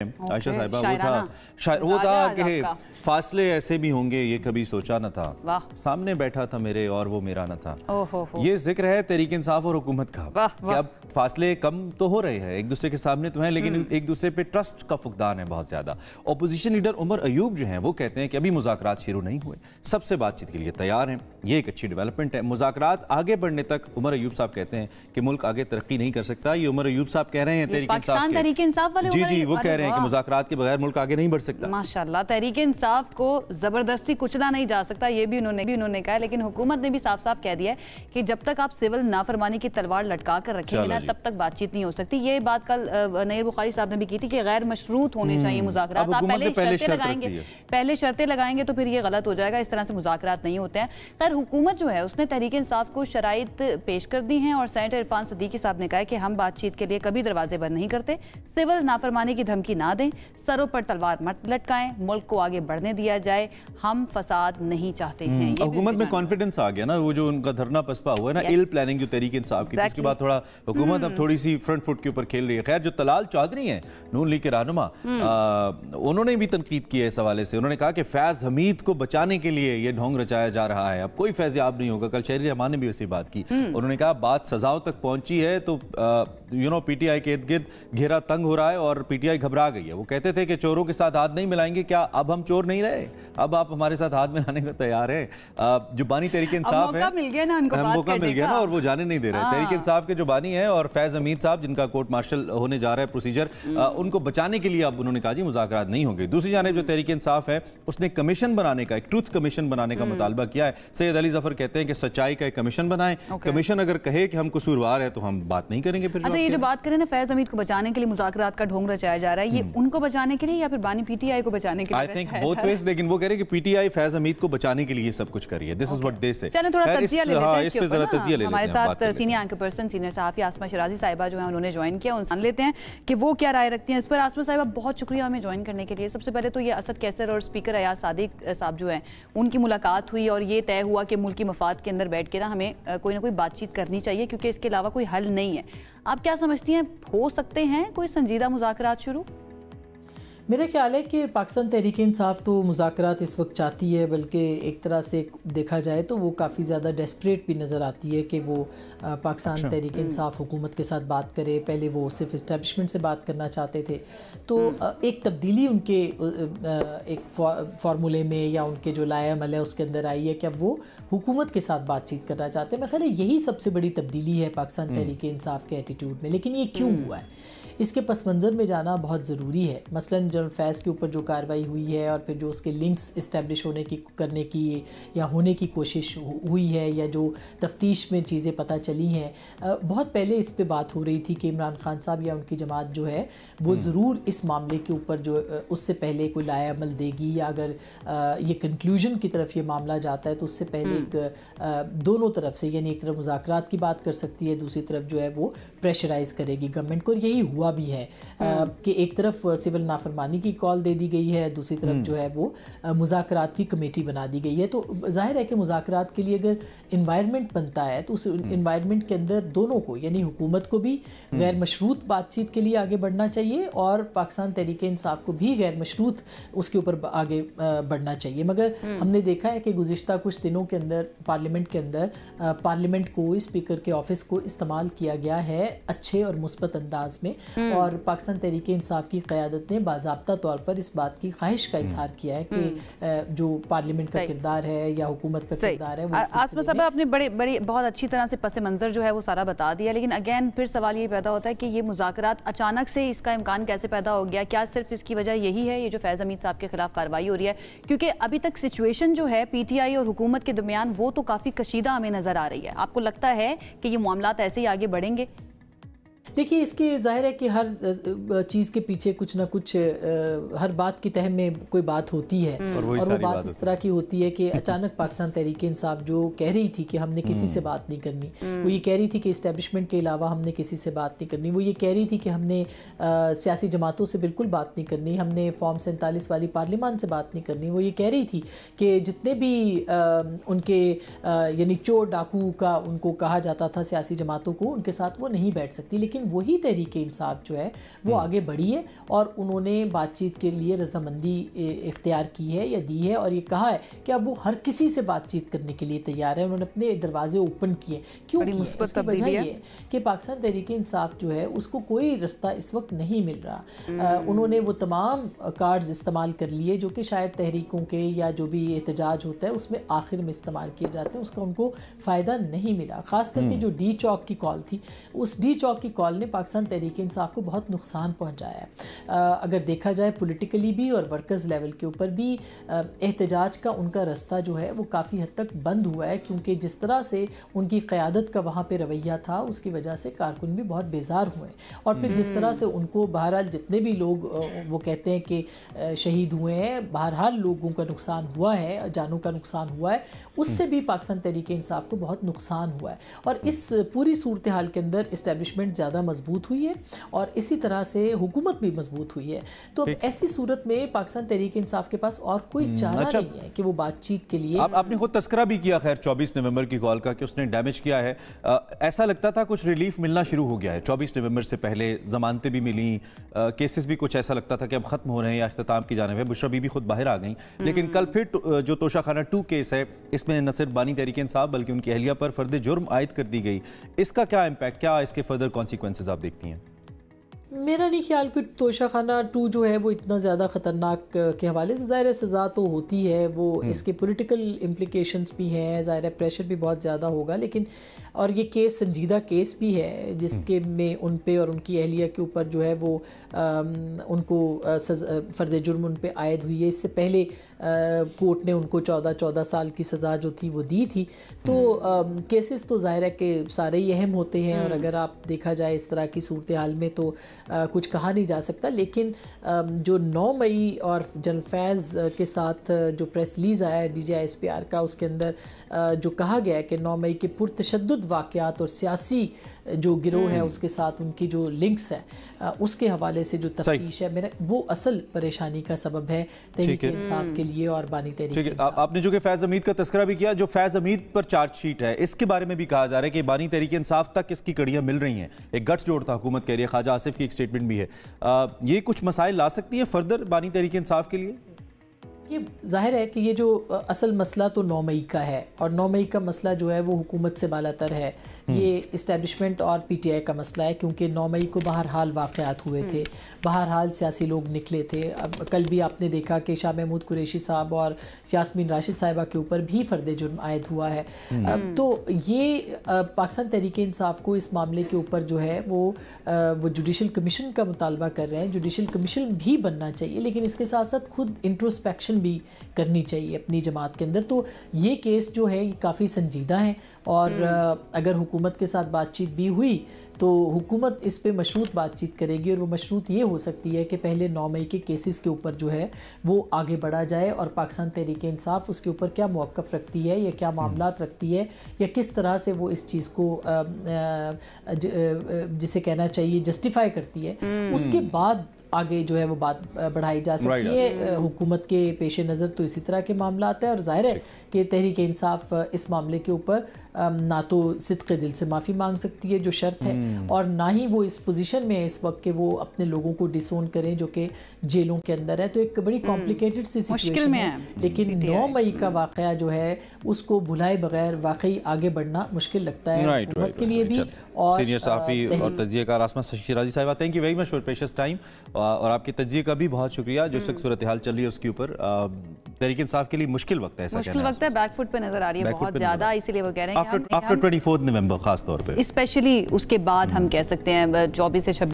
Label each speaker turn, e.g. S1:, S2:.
S1: आयशा साहिबा वो था कि फासले ऐसे भी होंगे ये कभी सोचा न था, सामने बैठा था मेरे और वो मेरा न था। ये जिक्र है तहरीक इंसाफ और हुकूमत का कि अब फासले कम तो हो रहे हैं, एक दूसरे के सामने तो हैं, लेकिन एक दूसरे पे ट्रस्ट का फुकदान है बहुत ज्यादा। अपोजिशन लीडर उमर अयूब जो हैं वो कहते हैं कि अभी मुज़ाकरात शुरू नहीं हुए, सबसे बातचीत के लिए तैयार हैं, ये एक अच्छी डेवलपमेंट है। मुज़ाकरात आगे बढ़ने तक उमर अयूब साहब कहते हैं कि मुल्क आगे तरक्की नहीं कर सकता। ये उमर अयूब साहब कह रहे हैं तहरीक इंसाफ वाले, जी वो कह रहे हैं कि मुज़ाकरात के बगैर मुल्क आगे नहीं बढ़ सकता।
S2: माशाल्लाह, तहरीक इंसाफ को जबरदस्ती कुचला नहीं जा सकता, ये भी उन्होंने कहा है। लेकिन हुकूमत ने भी साफ साफ कह दिया है कि जब तक आप सिविल नाफरमानी की तलवार लटका कर रखेंगे ना, तब तक बातचीत नहीं हो सकती। ये बात कल नईर बुखारी साहब ने भी की थी कि गैर मशरूत होने चाहिए मुज़ाकरात। आप पहले शर्तें लगाएंगे तो फिर ये गलत हो जाएगा, इस तरह से मुज़ाकरात नहीं होते हैं। खैर हुकूमत जो है उसने तहरीक इंसाफ को शराइत पेश कर दी हैं और सेनेटर इरफान सदीकी साहब ने कहा है कि हम बातचीत के लिए कभी दरवाजे बंद नहीं करते, सिविल नाफरमानी की धमकी ना दें, सरों पर तलवार मत लटकाएं, मुल्क को आगे बढ़ने दिया जाए, हम फसाद नहीं चाहते हैं।
S1: हुकूमत में कॉन्फिडेंस आ गया ना, वो जो उनका धरना पसपा हुआ है ना, इल प्लानिंग जो तहरीक इंसाफ की, उसके बाद थोड़ा हुकूमत अब थोड़ी सी फ्रंट फुट के ऊपर खेल रही है। खैर जो तलाल चौधरी हैं नून लीग के रहनुमा, उन्होंने भी तनकीद की है इस हवाले से। उन्होंने कहा कि फैज हमीद को बचाने के लिए ये ढोंग रचाया जा रहा है, अब कोई फैज याब नहीं होगा। कल शहरी रहमान ने भी वैसी बात की, उन्होंने कहा बात सजाओं तक पहुंची है तो पीटीआई के इर्द गिर्द घेरा तंग हो रहा है और पीटीआई घबरा गई है। वो कहते थे कि चोरों के साथ हाथ नहीं मिलाएंगे, क्या अब हम चोर नहीं रहे, अब आप हमारे साथ हाथ मिलाने को तैयार है। जो बानी तहरीक इंसाफ है,
S2: मौका मिल गया ना
S1: और वो जाने नहीं दे रहे। तहरीक इंसाफ के जो बानी है और फैज हमीद साहब जिनका कोर्ट मार्शल होने जा रहा है प्रोसीजर, उनको बचाने के लिए अब उन्होंने कहा जी मुज़ाकरात नहीं होंगे। दूसरी जानिब जो तहरीक इंसाफ है उसने कमीशन बनाने का, एक ट्रूथ कमीशन बनाने का मुतालबा किया है। सैयद अली जफर कहते हैं कि सच्चाई का एक कमीशन बनाएं, कमीशन अगर कहे कि हम कसूरवार है तो हम बात नहीं करेंगे। फिर
S2: अच्छा, ये जो बात करें ना फैज हमीद को बचाने के लिए मुज़ाकरात का ढोंग रचाया जा रहा है, ये उनको बचाने के लिए या फिर बानी पीटीआई को बचाने के लिए?
S1: आई थिंक बोथ वेज, लेकिन वो कह रहे हैं कि पीटीआई फैज हमीद को बचाने के लिए सब कुछ कर रही है। दिस इज व्हाट दे से।
S2: चलें थोड़ा तजिया ले लेते हैं
S1: इस पे जरा तजिया ले लेते हैं।
S2: हमारे साथ सीनियर एंकर पर्सन सीनियर सहाफी आसमा शराजी साहिबा जो है उन्होंने ज्वाइन किया, उनसे जान लेते हैं कि वो क्या राय रखती हैं इस पर। आसमा साहिबा बहुत शुक्रिया हमें ज्वाइन करने के लिए। सबसे पहले तो ये असद कैसर और स्पीकर अयाज सादिक साहब जो है उनकी मुलाकात हुई और ये तय हुआ कि मुल्की मफाद के अंदर बैठ के ना हमें कोई ना कोई बातचीत करनी चाहिए क्योंकि इसके अलावा कोई हल नहीं है। आप क्या समझती हैं, हो सकते हैं कोई संजीदा मुज़ाकरात शुरू?
S3: मेरा ख्याल है कि पाकिस्तान तहरीक इंसाफ तो मुज़ाकरात इस वक्त चाहती है, बल्कि एक तरह से देखा जाए तो वो काफ़ी ज़्यादा डेस्परेट भी नज़र आती है कि वो पाकिस्तान तहरीक इंसाफ हुकूमत के साथ बात करे। पहले वो सिर्फ इस्टेब्लिशमेंट से बात करना चाहते थे, तो एक तब्दीली उनके एक फार्मूले में या उनके जो लाएअमल है उसके अंदर आई है कि अब वो हुकूमत के साथ बातचीत करना चाहते हैं। मेरा ख्याल है यही सबसे बड़ी तब्दीली है पाकिस्तान तहरीक इंसाफ के एटीट्यूड में। लेकिन ये क्यों हुआ है, इसके पस मंज़र में जाना बहुत ज़रूरी है। मसलन जनरल फैज़ के ऊपर जो कार्रवाई हुई है और फिर जो उसके लिंक्स इस्टेब्लिश करने की या होने की कोशिश हुई है या जो तफ्तीश में चीज़ें पता चली हैं, बहुत पहले इस पे बात हो रही थी कि इमरान खान साहब या उनकी जमात जो है वो ज़रूर इस मामले के ऊपर जो उससे पहले कोई लाएअमल देगी, या अगर ये कंक्लूजन की तरफ ये मामला जाता है तो उससे पहले एक दोनों तरफ से, यानी एक तरफ मुज़ाकरात की बात कर सकती है, दूसरी तरफ जो है वो प्रेशराइज़ करेगी गवर्नमेंट को। और यही हुआ भी है कि एक तरफ सिविल नाफरमानी की कॉल दे दी गई है, दूसरी तरफ जो है वो मुज़ाकरात की कमेटी बना दी गई है। तो जाहिर है कि मुज़ाकरात के लिए अगर इन्वायरमेंट बनता है तो उस इन्वायरमेंट के अंदर दोनों को, यानी हुकूमत को भी गैर मशरूत बातचीत के लिए आगे बढ़ना चाहिए और पाकिस्तान तहरीक इंसाफ को भी गैर मशरूत उसके ऊपर आगे बढ़ना चाहिए। मगर हमने देखा है कि गुज़िश्ता कुछ दिनों के अंदर पार्लियामेंट के अंदर पार्लियामेंट को, स्पीकर के ऑफिस को इस्तेमाल किया गया है अच्छे और मुस्बत अंदाज में, और पाकिस्तान तहरीक इंसाफ की क़यादत ने बाज़ाब्ता तौर पर इस बात की ख्वाहिश का इजहार किया है कि जो पार्लियामेंट का किरदार है या हुकूमत का किरदार है वो
S2: आसमा साहब आपने बड़ी बहुत अच्छी तरह से पस मंज़र जो है वो सारा बता दिया। लेकिन अगेन फिर सवाल ये पैदा होता है कि ये मुज़ाकरात अचानक से इसका इम्कान कैसे पैदा हो गया? क्या सिर्फ इसकी वजह यही है ये जो फैज़ हमीद साहब के खिलाफ कार्रवाई हो रही है? क्योंकि अभी तक सिचुएशन जो है पीटीआई और हुकूमत के दरमियान वो तो काफ़ी कशीदा हमें नज़र आ रही है। आपको लगता है कि ये मामलात ऐसे ही आगे बढ़ेंगे?
S3: देखिए, इसके ज़ाहिर है कि हर चीज़ के पीछे कुछ ना कुछ, हर बात की तह में कोई बात होती है और वो बात इस तरह की होती है कि अचानक पाकिस्तान तहरीक इंसाफ जो कह रही थी कि हमने किसी से बात नहीं करनी, वो ये कह रही थी कि इस्टेब्लिशमेंट के अलावा हमने किसी से बात नहीं करनी, वो ये कह रही थी कि हमने सियासी जमातों से बिल्कुल बात नहीं करनी, हमने फॉर्म 47 वाली पार्लियामान से बात नहीं करनी, वो ये कह रही थी कि जितने भी उनके यानी चोर डाकू का उनको कहा जाता था सियासी जमातों को, उनके साथ वो नहीं बैठ सकती। लेकिन لیکن وہی تحریک انصاف جو ہے وہ آگے بڑھی ہے اور انہوں نے بات چیت کے لیے رضامندی اختیار کی ہے یا دی ہے اور یہ کہا ہے کہ اب وہ ہر کسی سے بات چیت کرنے کے لیے تیار ہے. انہوں نے اپنے دروازے اوپن کیے. کیوں کیے؟ اس کی وجہ یہ ہے کہ پاکستان تحریک انصاف جو ہے اس کو کوئی رستہ اس وقت نہیں مل رہا. انہوں نے وہ تمام کارڈز استعمال کر لیے جو کہ شاید تحریکوں کے یا جو بھی احتجاج ہوتا ہے اس میں آخر میں استعمال کیے جاتے ہیں, اس کا ان کو فائدہ نہیں ملا. خاص کر کے جو ڈی چوک کی کال تھی, اس ڈی چوک کی کال نے پاکستان تحریک انصاف کو بہت نقصان پہنچایا ہے. اگر دیکھا جائے پولیٹیکلی بھی اور ورکرز لیول کے اوپر بھی احتجاج کا ان کا رستہ جو ہے وہ کافی حد تک بند ہوا ہے, کیونکہ جس طرح سے ان کی قیادت کا وہاں پہ رویہ تھا اس کی وجہ سے کارکن بھی بہت بیزار ہوئے. اور پھر جس طرح سے ان کو بہرحال جتنے بھی لوگ وہ کہتے ہیں کہ شہید ہوئے ہیں, بہرحال لوگوں کا نقصان ہوا ہے, جانوں کا نقصان ہوا ہے, اس سے بھی پاکستان تحریک انصاف کو بہت نقصان ہوا ہے. اور اس پوری صورتحال کے اندر اسٹیبلشمنٹ زیادہ مضبوط ہوئی ہے اور اسی طرح سے حکومت بھی مضبوط ہوئی ہے. تو ایسی صورت میں پاکستان تحریک انصاف کے پاس اور کوئی چارہ نہیں ہے کہ وہ بات چیت کے لیے.
S1: آپ نے خود تذکرہ بھی کیا خیر 24 نومبر کی کال کا کہ اس نے ڈیمیج کیا ہے. ایسا لگتا تھا کچھ ریلیف ملنا شروع ہو گیا ہے 24 نومبر سے پہلے, ضمانتیں بھی ملیں, کیسز بھی کچھ ایسا لگتا تھا کہ اب ختم ہو رہے ہیں یا اختتام کی جانب ہے. بشرا بی بی خود باہر آ گئیں, لیکن کل پھر جو توشہ خانہ 2 کیس ہے اس میں نہ صرف بانی تحریک انصاف بلکہ ان کی اہلیہ پر فرد جرم عائد کر دی گئی. اس کا کیا امپیکٹ, کیا اس کے فردر کانسیکوینسز آپ دیکھتی ہیں؟
S3: میرا نہیں خیال کہ توشہ خانہ 2 جو ہے وہ اتنا زیادہ خطرناک کے حوالے سے, ظاہر سزا تو ہوتی ہے, وہ اس کے پولیٹیکل امپلیکیشنز بھی ہیں, ظاہر پریشر بھی بہت زیادہ ہوگا, لیکن اور یہ کیس سنجیدہ کیس بھی ہے جس کے میں ان پہ اور ان کی اہلیہ کے اوپر جو ہے وہ ان کو فرد جرم ان پہ عائد ہوئی ہے. اس سے پہلے کورٹ نے ان کو 14 سال کی سزا جو تھی وہ دی تھی. تو کیسز تو ظاہر ہے کہ سارے ہی اہم ہوتے ہیں اور اگر آپ دیکھا جائے اس طرح کی صورتحال میں تو کچھ کہا نہیں جا سکتا. لیکن جو 9 مئی اور جنرل فیض کے ساتھ جو پریس ریلیز آیا ہے DGI-SPR کا, اس کے اندر جو کہا گیا ہے کہ 9 مئی کے پرتشدد واقعات اور سیاسی جو گروہ ہے اس کے ساتھ ان کی جو لنکس ہیں اس کے حوالے سے جو تفتیش ہے, میرا وہ اصل پریشانی کا سبب ہے تحریک انصاف کے لیے اور بانی تحریک انصاف.
S1: آپ نے جو کہ فیض حمید کا تذکرہ بھی کیا, جو فیض حمید پر چارج شیٹ ہے اس کے بارے میں بھی کہا جا رہا ہے کہ بانی تحریک انصاف تک اس کی کڑیاں مل رہی ہیں. ایک گٹس جوڑ تھا حکومت کہہ رہی ہے, خواجہ آصف کی ایک سٹیٹمنٹ بھی ہے. یہ کچھ مسائل لا سکتی ہے فردر بانی تحریک انصاف کے لیے؟
S3: یہ ظاہر ہے کہ یہ جو اصل مسئلہ تو 9 مئی کا ہے اور 9 مئی کا مسئلہ جو ہے وہ حکومت سے بالا تر ہے. یہ اسٹیبلشمنٹ اور PTI کا مسئلہ ہے, کیونکہ 9 مئی کو بہرحال واقعات ہوئے تھے, بہرحال سیاسی لوگ نکلے تھے. اب کل بھی آپ نے دیکھا کہ شاہ محمود قریشی صاحب اور یاسمین راشد صاحبہ کے اوپر بھی فرد جرم عائد ہوا ہے. تو یہ پاکستان تحریک انصاف کو اس معاملے کے اوپر جو ہے وہ جوڈیشل کمیشن کا مطالبہ کر رہے ہیں. جوڈیشل کمیشن بھی بننا چاہیے, لیکن اس کے ساتھ ساتھ خود انٹروسپیکشن بھی کرنی چاہیے اپنی جماعت کے اندر. تو یہ کیس جو ہے یہ کافی سنجیدہ ہیں اور اگر حکومت کے ساتھ بات چیت بھی ہوئی تو حکومت اس پہ مشروط بات چیت کرے گی, اور وہ مشروط یہ ہو سکتی ہے کہ پہلے 9 مئی کے کیسز کے اوپر جو ہے وہ آگے بڑھا جائے اور پاکستان تحریک انصاف اس کے اوپر کیا موقف رکھتی ہے یا کیا معاملات رکھتی ہے یا کس طرح سے وہ اس چیز کو جسے کہنا چاہیے جسٹیفائی کرتی ہے, اس کے بعد آگے جو ہے وہ بات بڑھائی جا سکتی ہے. حکومت کے پیش نظر تو اسی طرح کے معاملات ہیں اور ظاہر ہے کہ تحریک انصاف اس معاملے کے اوپر نہ تو صدق دل سے معافی مانگ سکتی ہے جو شرط ہے, اور نہ ہی وہ اس پوزیشن میں ہے اس وقت کہ وہ اپنے لوگوں کو ڈسون کریں جو کہ جیلوں کے اندر ہے. تو ایک بڑی کمپلیکیٹڈ سی سچویشن ہے, لیکن 9 مئی کا واقعہ جو ہے اس کو بھلائے بغیر واقعی آگے بڑھنا مشکل لگتا ہے حکومت کے لیے بھی. اور
S1: سینئر صحافی اور تجزیہ کار عاصمہ شیرازی صاحبہ, thank you very much for precious time, اور آپ کے تجزیے کا بھی بہت شکریہ. جو اس وقت صورتحال چل رہی ہے اس کے اوپر تحریک انصاف کے لیے مشکل وقت ہے, ایسا
S2: مشکل وقت ہے, بیک فٹ پہ نظر آ رہی ہے بہت زیادہ, اسی لیے وہ کہہ رہے ہیں
S1: آفٹر 24 نومبر خاص طور پہ,
S2: اسپیشلی اس کے بعد ہم کہہ سکتے ہیں 24 سے 26